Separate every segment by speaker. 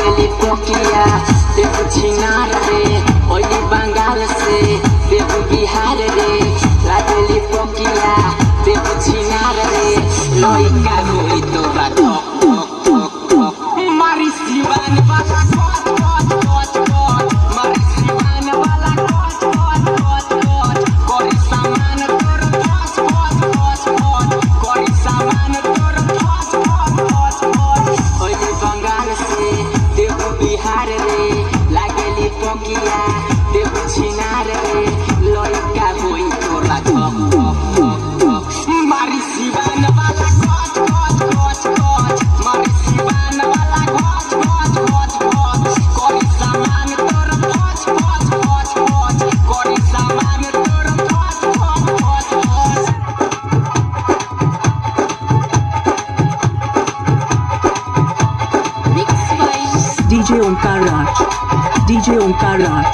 Speaker 1: लागेली पोकिया देखो छिनार रे ओली बंगाल से देखो बिहार रे लागेली पोकिया देखो छिनार रे लइका होई तोरा ठोक ठोक ठोक ठोक मारी सिवान वाला कोच कोच कोच कोच मारी सिवान वाला कोच कोच कोच कोच कोई सामान तोर कोच कोच कोच कोच कोई सामान तोर कोच कोच कोच कोच ओली बंगाल से देखो बिहार रे लागेली पोकिया देखो छिनार रे लइका होई तोरा ठोक ठोक ठोक ठोक मारी सिवान वाला कोच कोच कोच कोच मारी सिवान वाला कोच कोच कोच कोच कोई सामान तोर कोच कोच कोच कोच कोई सामान तोर कोच कोच कोच कोच
Speaker 2: Mixed by
Speaker 3: DJ Omkar Raj. DJ Omkar Raj.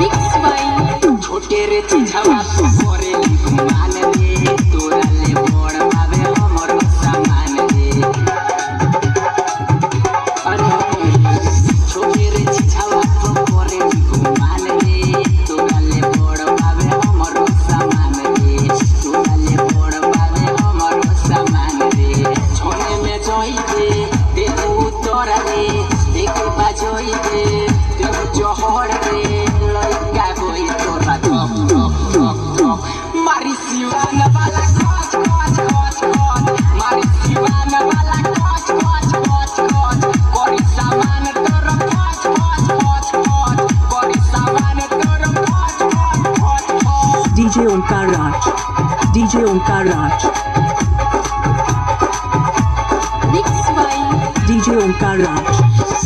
Speaker 2: Mixed by
Speaker 1: छोटे रे चिझवा तो करे घुमान रे तोरा ले बड़ बाबे हमर सामान रे अरे छोटे रे चिझवा तो करे घुमान रे तोरा ले बड़ बाबे हमर सामान रे तोरा ले बड़ बाबे हमर सामान रे छोने में जोई दे देखू तोरा रे देख बाजोई दे देख जोहर रे लइका होई तोरा ठोक ठोक ठोक ठोक मारी सिवान वाला कोच कोच कोच कोच मारी सिवान वाला कोच कोच कोच कोच कोई सामान तोर कोच कोच कोच कोच कोई सामान तोर कोच कोच कोच कोच
Speaker 3: DJ Omkar Raj. DJ Omkar Raj.
Speaker 2: Mixed by
Speaker 3: DJ Omkar Raj.